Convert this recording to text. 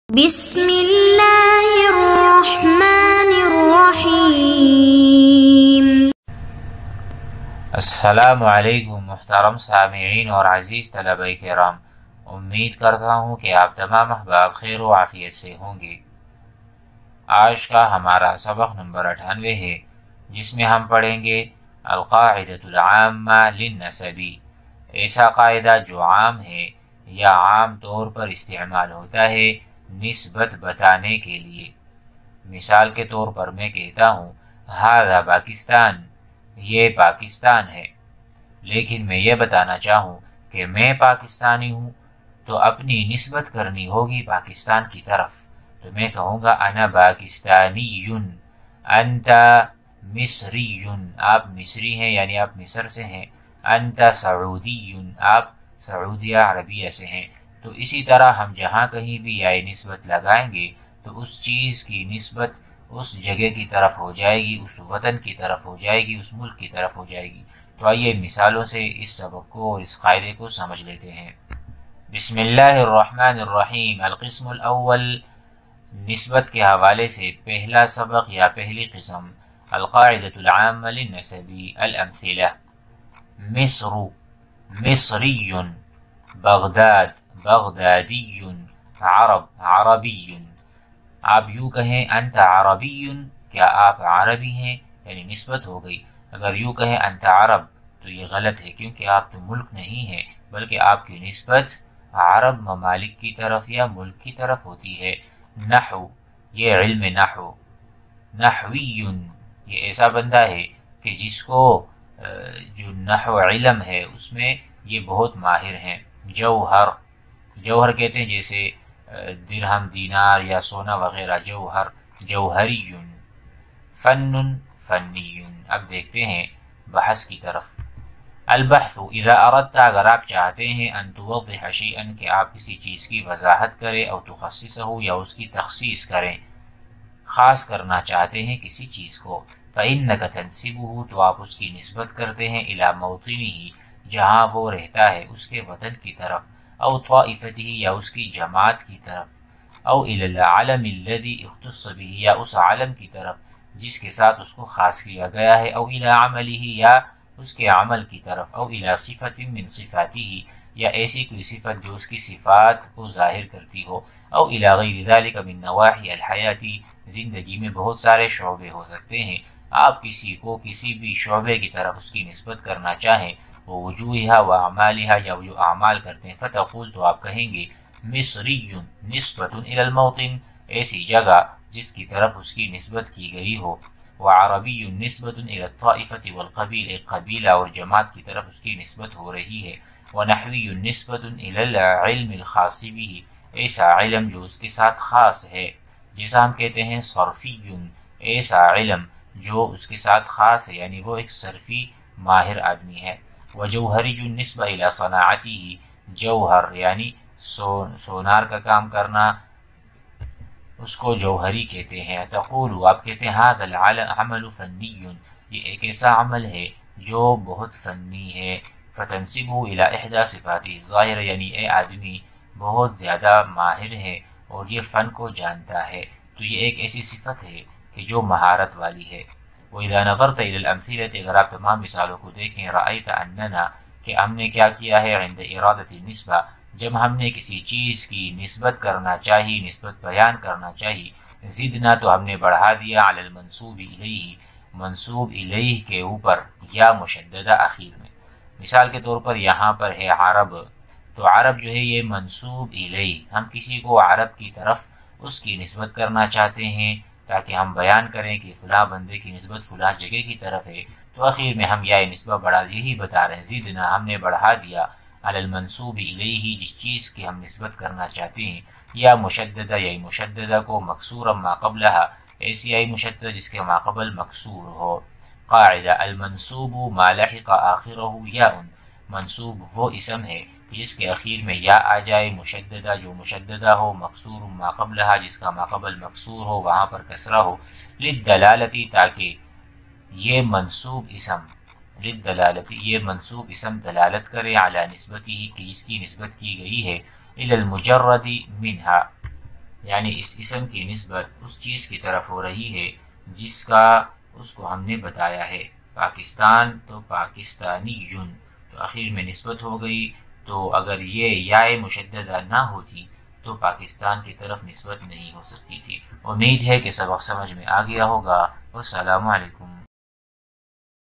بسم اللہ الرحمن الرحیم۔ السلام علیکم محترم سامعین اور عزیز طلبہ کرام، امید کرتا ہوں کہ آپ تمام احباب خیر و عافیت سے ہوں گے۔ آج کا ہمارا سبق نمبر 98 ہے، جس میں ہم پڑھیں گے القاعدۃ العامہ للنسب، ایسا قاعدہ جو عام ہے یا عام طور پر استعمال ہوتا ہے نسبت بتانے کے لیے۔ مثال کے طور پر میں کہتا ہوں ھذا پاکستان، یہ پاکستان ہے، لیکن میں یہ بتانا چاہوں کہ میں پاکستانی ہوں تو اپنی نسبت کرنی ہوگی پاکستان کی طرف، تو میں کہوں گا انا پاکستانی، انت مصری، آپ مصری ہیں یعنی آپ مصر سے ہیں، انت سعودی، آپ سعودیہ عربیہ سے ہیں۔ تو اسی طرح ہم جہاں کہیں بھی یا نسبت لگائیں گے تو اس چیز کی نسبت اس جگہ کی طرف ہو جائے گی، اس وطن کی طرف ہو جائے گی، اس ملک کی طرف ہو جائے گی۔ تو آئیے مثالوں سے اس سبق کو اور اس قاعدے کو سمجھ لیتے ہیں۔ بسم اللہ الرحمن الرحیم۔ القسم الاول، نسبت کے حوالے سے پہلا سبق یا پہلی قسم، القاعدۃ العامہ للنسب۔ الامثلہ: مصر مصری، بغداد بغدادی، عرب عربی۔ آپ یوں کہیں انت عربی، کیا آپ عربی ہیں، یعنی نسبت ہو گئی۔ اگر یوں کہیں انت عرب تو یہ غلط ہے، کیونکہ آپ تو ملک نہیں ہیں بلکہ آپ کی نسبت عرب ممالک کی طرف یا ملک کی طرف ہوتی ہے۔ نحو، یہ علم نحو، نحوی، یہ ایسا بندہ ہے کہ جس کو جو نحو علم ہے اس میں یہ بہت ماہر ہیں۔ جوہر، جوہر کہتے ہیں جیسے درہم، دینار یا سونا وغیرہ، جوہر جوہری۔ فن فنی۔ اب دیکھتے ہیں بحث کی طرف۔ البحث، اذا اردت، اگر آپ چاہتے ہیں، ان توضح شیئا، کہ آپ کسی چیز کی وضاحت کریں، او تخصصہ، یا اس کی تخصیص کریں، خاص کرنا چاہتے ہیں کسی چیز کو۔ فإنک تنسبہ، تو آپ اس کی نسبت کرتے ہیں، الی موطنہ، جہاں وہ رہتا ہے، اس کے وطن کی طرف، او طائفتہ، یا اس کی جماعت کی طرف، او الی العلم الذی اختص بہ، یا اس علم کی طرف جس کے ساتھ اس کو خاص کیا گیا ہے، او الی عملہ، یا اس کے عمل کی طرف، او الی صفت من صفاتہ، یا ایسی کوئی صفت جو اس کی صفات کو ظاہر کرتی ہو، او الی غیر ذلک من نواحی الحیات، زندگی میں بہت سارے شعبے ہو سکتے ہیں، آپ کسی کو کسی بھی شعبے کی طرف اس کی نسبت کرنا چاہیں، ووجوہہا واعمالہا، یا جو اعمال کرتے ہیں، فتقول، تو آپ کہیں گے مصری نسبۃ الی الموطن، ایسی جگہ جس کی طرف اس کی نسبت کی گئی ہو، وعربی نسبۃ الی الطائفۃ والقبیل، ایک قبیلہ اور جماعت کی طرف اس کی نسبت ہو رہی ہے، ونحوی نسبۃ الی العلم الخاص بہ، ایسا علم جو اس کے ساتھ خاص ہے، جیسا ہم کہتے ہیں صرفی، ایسا علم جو اس کے ساتھ خاص ہے، یعنی وہ ایک صرفی ماہر آدمی ہے۔ وجوہری نسبۃ الی صناعتہ، جوہر یعنی سونار کا کام کرنا، اس کو جوہری کہتے ہیں۔ تقول، آپ کہتے ہیں ھذا العمل فنی، یہ ایک ایسا عمل ہے جو بہت فنی ہے۔ فتنسبہ الی احدی صفاتہ الظاہرہ، یعنی اے آدمی بہت زیادہ ماہر ہے اور یہ فن کو جانتا ہے، تو یہ ایک ایسی صفت ہے کہ جو مہارت والی ہے۔ وَإِذَا نَظَرْتَ إِلَى الْأَمْثِلَةِ، اگر آپ تمام مثالوں کو دیکھیں، رَأَيْتَ أَنَّنَا، کہ ہم نے کیا کیا ہے، عند ارادۃ النسبہ، جب ہم نے کسی چیز کی نسبت کرنا چاہی، نسبت بیان کرنا چاہی، زدنا، تو ہم نے بڑھا دیا، علی المنسوب الیہ، منسوب الیہ کے اوپر، یا مشددہ آخر میں۔ مثال کے طور پر یہاں پر ہے عرب، تو عرب جو ہے یہ منسوب الیہ، ہم کسی کو عرب کی طرف اس کی نسبت کرنا چاہتے ہیں تاکہ ہم بیان کریں کہ فلاں بندے کی نسبت فلاں جگہ کی طرف ہے، تو آخر میں ہم یا نسبت بڑھا، یہی بتا رہے ہیں، زدنا، ہم نے بڑھا دیا، علی المنسوب الیہ، جس چیز کی ہم نسبت کرنا چاہتے ہیں، یا مشددہ، یا مشددہ کو مکسورا ما قبلہا، ایسی یا مشددہ جس کے ما قبل مکسور ہو۔ قاعدہ: المنسوب ما لحق آخرہ یاء، منسوب وہ اسم ہے جس کے اخیر میں یا آ جائے، مشددہ جو مشددہ ہو، مکسور ما قبلہا جس کا ما قبل مکسور ہو، وہاں پر کسرہ ہو، للدلالتی، تاکہ یہ منسوب اسم، للدلالتی، یہ منسوب اسم دلالت کرے، علی نسبتہ، کہ اس کی نسبت کی گئی ہے، الی المجرد منہا، یعنی اس اسم کی نسبت اس چیز کی طرف ہو رہی ہے جس کا اس کو ہم نے بتایا ہے۔ پاکستان تو پاکستانی یون، تو آخر میں نسبت ہو گئی، تو اگر یہ یائے مشددہ نہ ہوتی تو پاکستان کی طرف نسبت نہیں ہو سکتی تھی۔ امید ہے کہ سبق سمجھ میں آ گیا ہوگا۔ والسلام علیکم۔